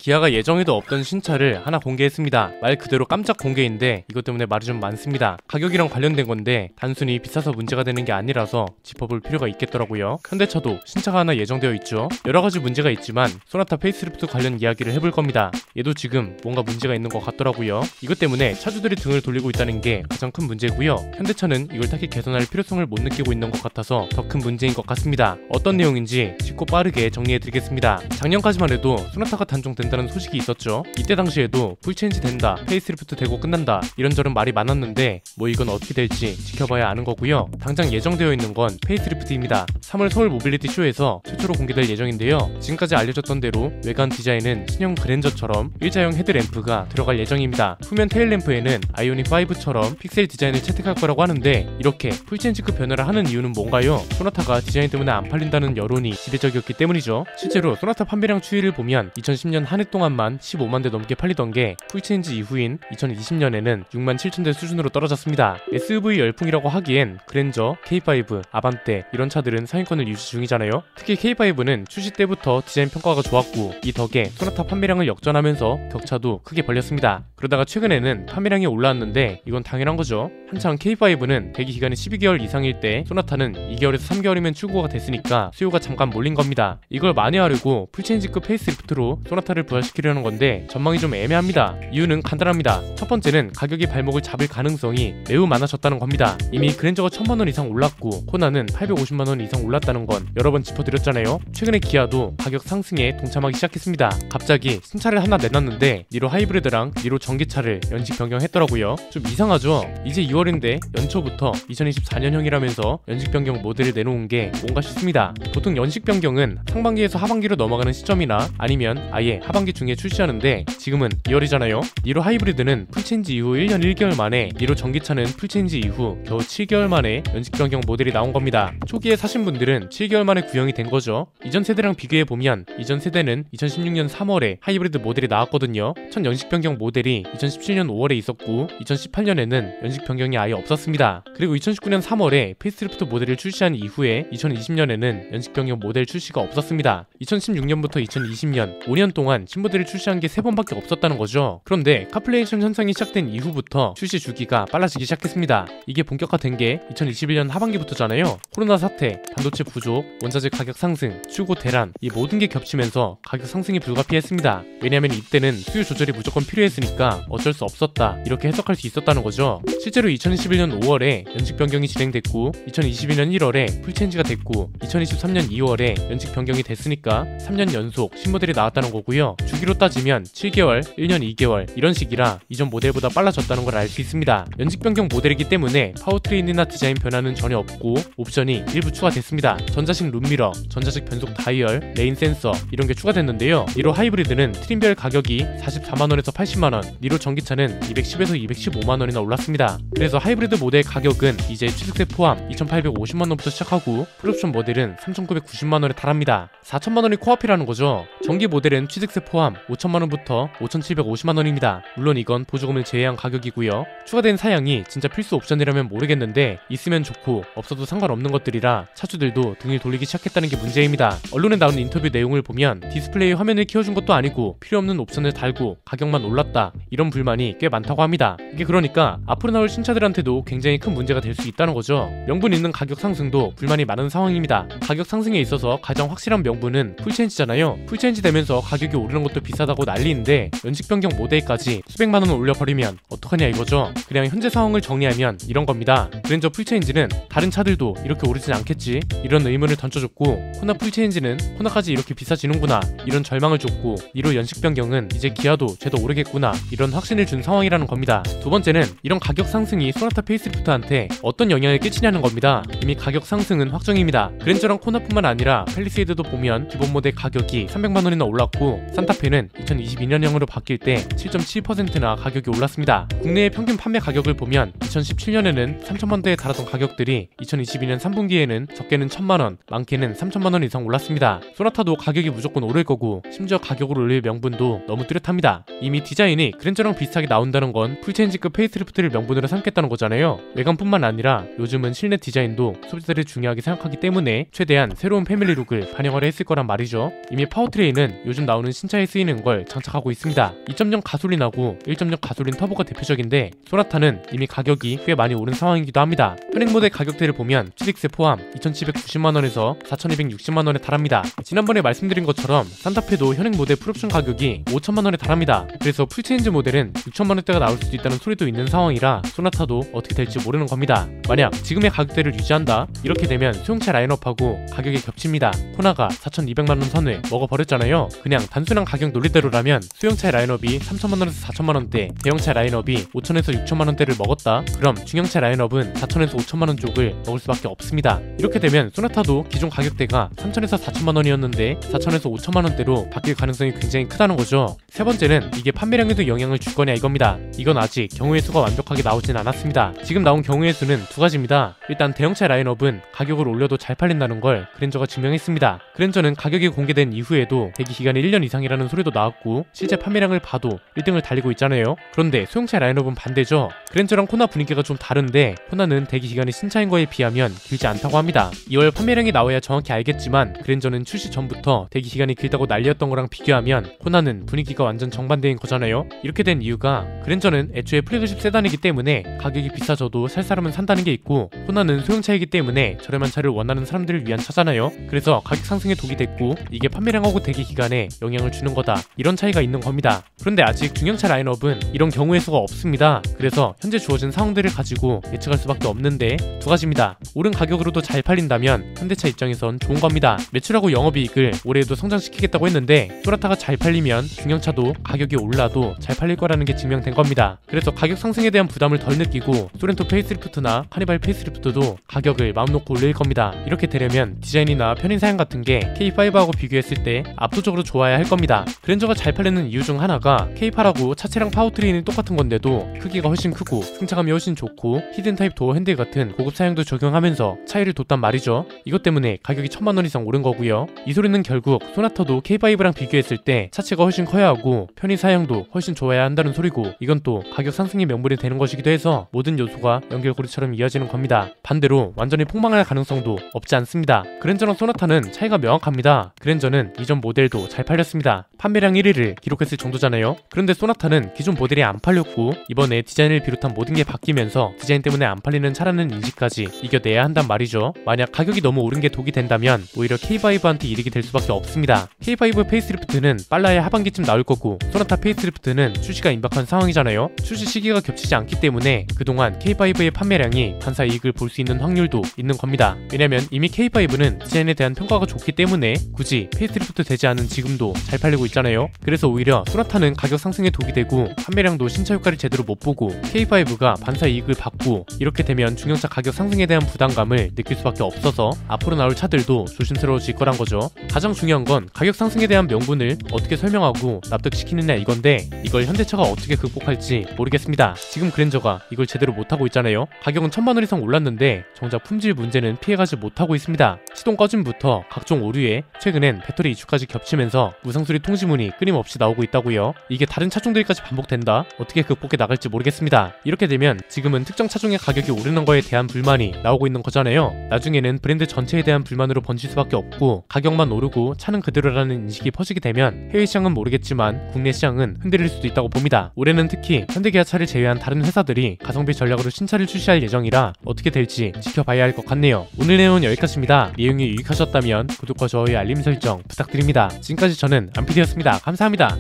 기아가 예정에도 없던 신차를 하나 공개했습니다. 말 그대로 깜짝 공개인데 이것 때문에 말이 좀 많습니다. 가격이랑 관련된 건데 단순히 비싸서 문제가 되는 게 아니라서 짚어볼 필요가 있겠더라고요. 현대차도 신차가 하나 예정되어 있죠. 여러가지 문제가 있지만 소나타 페이스리프트 관련 이야기를 해볼 겁니다. 얘도 지금 뭔가 문제가 있는 것 같더라고요. 이것 때문에 차주들이 등을 돌리고 있다는 게 가장 큰 문제고요. 현대차는 이걸 딱히 개선할 필요성을 못 느끼고 있는 것 같아서 더 큰 문제인 것 같습니다. 어떤 내용인지 쉽고 빠르게 정리해드리겠습니다. 작년까지만 해도 소나타가 단종된다는 소식이 있었죠. 이때 당시에도 풀체인지 된다, 페이스리프트 되고 끝난다 이런저런 말이 많았는데 뭐 이건 어떻게 될지 지켜봐야 아는 거고요. 당장 예정되어 있는 건 페이스리프트입니다. 3월 서울 모빌리티 쇼에서 최초로 공개될 예정인데요. 지금까지 알려졌던 대로 외관 디자인은 신형 그랜저처럼 일자형 헤드램프가 들어갈 예정입니다. 후면 테일램프에는 아이오닉 5처럼 픽셀 디자인을 채택할 거라고 하는데 이렇게 풀체인지급 변화를 하는 이유는 뭔가요? 소나타가 디자인 때문에 안 팔린다는 여론이 지배적이었기 때문이죠. 실제로 소나타 판매량 추이를 보면 2010년 한 해 동안만 15만 대 넘게 팔리던 게 풀체인지 이후인 2020년에는 6만 7천 대 수준으로 떨어졌습니다. SUV 열풍이라고 하기엔 그랜저, K5, 아반떼 이런 차들은 상위권을 유지 중이잖아요. 특히 K5는 출시 때부터 디자인 평가가 좋았고 이 덕에 소나타 판매량을 역전하면서 격차도 크게 벌렸습니다. 그러다가 최근에는 판매량이 올라왔는데 이건 당연한 거죠. 한창 K5는 대기 기간이 12개월 이상일 때 소나타는 2개월에서 3개월이면 출고가 됐으니까 수요가 잠깐 몰린 겁니다. 이걸 만회하려고 풀체인지급 페이스리프트로 소나타를 부활시키려는 건데 전망이 좀 애매합니다. 이유는 간단합니다. 첫 번째는 가격이 발목을 잡을 가능성이 매우 많아졌다는 겁니다. 이미 그랜저가 1000만원 이상 올랐고 코나는 850만원 이상 올랐다는 건 여러 번 짚어드렸잖아요. 최근에 기아도 가격 상승에 동참하기 시작했습니다. 갑자기 신차를 하나 내놨는데 니로 하이브리드랑 니로 전기차를 연식 변경했더라고요. 좀 이상하죠? 이제 2월인데 연초부터 2024년형이라면서 연식 변경 모델을 내놓은 게 뭔가 싶습니다. 보통 연식 변경은 상반기에서 하반기로 넘어가는 시점이나 아니면 아예 하반기 중에 출시하는데 지금은 2월이잖아요. 니로 하이브리드는 풀체인지 이후 1년 1개월 만에, 니로 전기차는 풀체인지 이후 겨우 7개월 만에 연식 변경 모델이 나온 겁니다. 초기에 사신 분들은 7개월 만에 구형이 된 거죠. 이전 세대랑 비교해보면 이전 세대는 2016년 3월에 하이브리드 모델이 나왔거든요. 첫 연식 변경 모델이 2017년 5월에 있었고 2018년에는 연식 변경이 아예 없었습니다. 그리고 2019년 3월에 페이스리프트 모델을 출시한 이후에 2020년에는 연식 변경 모델 출시가 없었습니다. 2016년부터 2020년 5년 동안 신모델을 출시한 게 3번밖에 없었다는 거죠. 그런데 카플레이션 현상이 시작된 이후부터 출시 주기가 빨라지기 시작했습니다. 이게 본격화된 게 2021년 하반기부터잖아요. 코로나 사태, 반도체 부족, 원자재 가격 상승, 출고 대란 이 모든 게 겹치면서 가격 상승이 불가피했습니다. 왜냐면 이때는 수요 조절이 무조건 필요했으니까 어쩔 수 없었다 이렇게 해석할 수 있었다는 거죠. 실제로 2021년 5월에 연식 변경이 진행됐고 2022년 1월에 풀체인지가 됐고 2023년 2월에 연식 변경이 됐으니까 3년 연속 신모델이 나왔다는 거고요. 주기로 따지면 7개월, 1년 2개월 이런 식이라 이전 모델보다 빨라졌다는 걸 알 수 있습니다. 연식 변경 모델이기 때문에 파워트레인이나 디자인 변화는 전혀 없고 옵션이 일부 추가됐습니다. 전자식 룸미러, 전자식 변속 다이얼, 레인 센서 이런 게 추가됐는데요. 니로 하이브리드는 트림별 가격이 44만원에서 80만원, 니로 전기차는 210에서 215만원이나 올랐습니다. 그래서 하이브리드 모델 가격은 이제 취득세 포함 2,850만원부터 시작하고 풀옵션 모델은 3,990만원에 달합니다. 4천만원이 코앞이라는 거죠. 전기 모델은 취득세 포함 5천만원부터 5,750만원입니다. 물론 이건 보조금을 제외한 가격이고요. 추가된 사양이 진짜 필수 옵션이라면 모르겠는데 있으면 좋고 없어도 상관없는 것들이라 차주들도 등을 돌리기 시작했다는 게 문제입니다. 언론에 나온 인터뷰 내용을 보면 디스플레이 화면을 키워준 것도 아니고 필요 없는 옵션을 달고 가격만 올랐다 이런 불만이 꽤 많다고 합니다. 이게 그러니까 앞으로 나올 신차들한테도 굉장히 큰 문제가 될 수 있다는 거죠. 명분 있는 가격 상승도 불만이 많은 상황입니다. 가격 상승에 있어서 가장 확실한 명분은 풀체인지잖아요. 풀체인지 되면서 가격이 오르는 것도 비싸다고 난리인데 연식 변경 모델까지 수백만원 올려버리면 어떡하냐 이거죠. 그냥 현재 상황을 정리하면 이런 겁니다. 그랜저 풀체인지는 다른 차들도 이렇게 오르진 않겠지 이런 의문을 던져줬고 코나 풀체인지는 코나까지 이렇게 비싸지는구나 이런 절망을 줬고 니로 연식 변경은 이제 기아도 쟤도 오르겠구나 이런 확신을 준 상황이라는 겁니다. 두 번째는 이런 가격 상승이 소나타 페이스리프트한테 어떤 영향을 끼치냐는 겁니다. 이미 가격 상승은 확정입니다. 그랜저랑 코나뿐만 아니라 팰리세이드도 보면 기본 모델 가격이 300만원이나 올랐고 산타페는 2022년형으로 바뀔 때 7.7%나 가격이 올랐습니다. 국내의 평균 판매 가격을 보면 2017년에는 3천만대에 달하던 가격들이 2022년 3분기에는 적게는 1,000만원, 많게는 3천만원 이상 올랐습니다. 소나타도 가격이 무조건 오를 거고 심지어 가격을 올릴 명분도 너무 뚜렷합니다. 이미 디자인이 그랜저랑 비슷하게 나온다는 건 풀체인지급 페이스리프트를 명분으로 삼겠다는 거잖아요. 외관뿐만 아니라 요즘은 실내 디자인도 소비자들이 중요하게 생각하기 때문에 최대한 새로운 패밀리 룩을 반영하려 했을 거란 말이죠. 이미 파워트레인은 요즘 나오는 신차에 쓰이는 걸 장착하고 있습니다. 2.0 가솔린하고 1.0 가솔린 터보가 대표적인데 소나타는 이미 가격이 꽤 많이 오른 상황이기도 합니다. 현행 모델 가격대를 보면 취득세 포함 2,790만원에서 4,260만원에 달합니다. 지난번에 말씀드린 것처럼 산타페도 현행 모델 풀옵션 가격이 5천만원에 달합니다. 그래서 풀체인지 모델은 6천만원대가 나올 수도 있다는 소리도 있는 상황이라 소나타도 어떻게 될지 모르는 겁니다. 만약 지금의 가격대를 유지한다? 이렇게 되면 소형차 라인업하고 가격이 겹칩니다. 코나가 4,200만원 선을 먹어버렸잖아요. 그냥 단순한 가격 논리대로라면 소형차 라인업이 3천만원에서 4천만원대, 대형차 라인업이 5천에서 6천만원대를 먹었다? 그럼 중형차 라인업은 4천에서 5천만원 쪽을 먹을 수밖에 없습니다. 이렇게 되면 소나타도 기존 가격대가 3천에서 4천만원이었는데 4천에서 5천만원대로 바뀔 가능성이 굉장히 크다는 거죠. 세 번째는 이게 판매량에도 영향을 줄 거냐 이겁니다. 이건 아직 경우의 수가 완벽하게 나오진 않았습니다. 지금 나온 경우의 수는 두 가지입니다. 일단 대형차 라인업은 가격을 올려도 잘 팔린다는 걸 그랜저가 증명했습니다. 그랜저는 가격이 공개된 이후에도 대기 기간이 1년 이상이라는 소리도 나왔고 실제 판매량을 봐도 1등을 달리고 있잖아요. 그런데 소형차 라인업은 반대죠. 그랜저랑 코나 분위기가 좀 다른데 코나는 대기 기간이 신차인 거에 비하면 길지 않다고 합니다. 2월 판매량이 나와야 정확히 알겠지만 그랜저는 출시 전부터 대기 기간이 길다고 난리였던 거랑 비교하면 코나는 분위기가 완전 정반대인 거잖아요. 이렇게 된 이유가 그랜저는 애초에 플래그십 세단이기 때문에 가격이 비싸져도 살 사람은 산다는 게 있고 코나는 소형차이기 때문에 저렴한 차를 원하는 사람들을 위한 차잖아요. 그래서 가격 상승에 독이 됐고 이게 판매량하고 대기 기간에 영향을 주는 거다. 이런 차이가 있는 겁니다. 그런데 아직 중형차 라인업은 이런 경우의 수가 없습니다. 그래서 현재 주어진 상황들을 가지고 예측할 수밖에 없는데 두 가지입니다. 오른 가격으로도 잘 팔린다면 현대차 입장에선 좋은 겁니다. 매출하고 영업이익을 올해에도 성장시키겠다고 했는데 소나타가 잘 팔리면 중형차도 가격이 올라도 잘 팔릴 거라는 게 증명된 겁니다. 그래서 가격 상승에 대한 부담을 덜 느끼고 소렌토 페이스리프트나 카니발 페이스리프트도 가격을 마음 놓고 올릴 겁니다. 이렇게 되려면 디자인이나 편인 사양 같은 게 K5하고 비교했을 때 압도적으로 좋아야 할 겁니다. 그랜저가 잘 팔리는 이유 중 하나가 K8하고 차체랑 파워트레인이 똑같은 건데도 크기가 훨씬 크고 승차감이 훨씬 좋고 히든 타입 도어 핸들 같은 고급 사양도 적용하면서 차이를 뒀단 말이죠. 이것 때문에 가격이 1,000만원 이상 오른 거고요. 이 소리는 결국 소나타도 K5랑 비교했을 때 차체가 훨씬 커야 하고 편의 사양도 훨씬 좋아야 한다는 소리고 이건 또 가격 상승의 명분이 되는 것이기도 해서 모든 요소가 연결고리처럼 이어지는 겁니다. 반대로 완전히 폭망할 가능성도 없지 않습니다. 그랜저랑 소나타는 차이가 명확합니다. 그랜저는 이전 모델도 잘 팔렸습니다. 판매량 1위를 기록했을 정도잖아요. 그런데 소나타는 기존 모델이 안 팔렸고 이번에 디자인을 비롯한 모든 게 바뀌면서 디자인 때문에 안 팔리는 차라는 인식까지 이겨내야 한단 말이죠. 만약 가격이 너무 오른 게 독이 된다면 오히려 K5한테 이득이 될 수밖에 없습니다. K5 페이스리프트는 빨라야 하반기쯤 나올 거고 소나타 페이스리프트는 출시가 임박한 상황이잖아요. 출시 시기가 겹치지 않기 때문에 그동안 K5의 판매량이 반사 이익을 볼 수 있는 확률도 있는 겁니다. 왜냐면 이미 K5는 디자인에 대한 평가가 좋기 때문에 굳이 페이스리프트 되지 않은 지금도 잘 팔리고 있잖아요. 그래서 오히려 소나타는 가격 상승에 독이 되고 판매량도 신차 효과를 제대로 못 보고 K5가 반사 이익을 받고 이렇게 되면 중형차 가격 상승에 대한 부담감을 느낄 수밖에 없어서 앞으로 나올 차들도 조심스러워질 거란 거죠. 가장 중요한 건 가격 상승에 대한 명분을 어떻게 설명하고 납득시키느냐 이건데 이걸 현대차가 어떻게 극복할지 모르겠습니다. 지금 그랜저가 이걸 제대로 못하고 있잖아요. 가격은 1,000만원 이상 올랐는데 정작 품질 문제는 피해가지 못하고 있습니다. 시동 꺼짐부터 각종 오류에 최근엔 배터리 이슈까지 겹치면서 무상수리 통지문이 끊임없이 나오고 있다고요. 이게 다른 차종들까지 반복된다? 어떻게 극복해 나갈지 모르겠습니다. 이렇게 되면 지금은 특정 차종의 가격이 오르는 거에 대한 불만이 나오고 있는 거잖아요. 나중에는 브랜드 전체에 대한 불만으로 번질 수밖에 없고 가격만 오르고 차는 그대로라는 인식이 퍼지게 되면 해외 시장은 모르겠지만 국내 시장은 흔들릴 수도 있다고 봅니다. 올해는 특히 현대기아차를 제외한 다른 회사들이 가성비 전략으로 신차를 출시할 예정이라 어떻게 될지 지켜봐야 할 것 같네요. 오늘 내용은 여기까지입니다. 내용이 유익하셨다면 구독과 좋아요 알림 설정 부탁드립니다. 지금까지 저는 안피디였습니다. 감사합니다.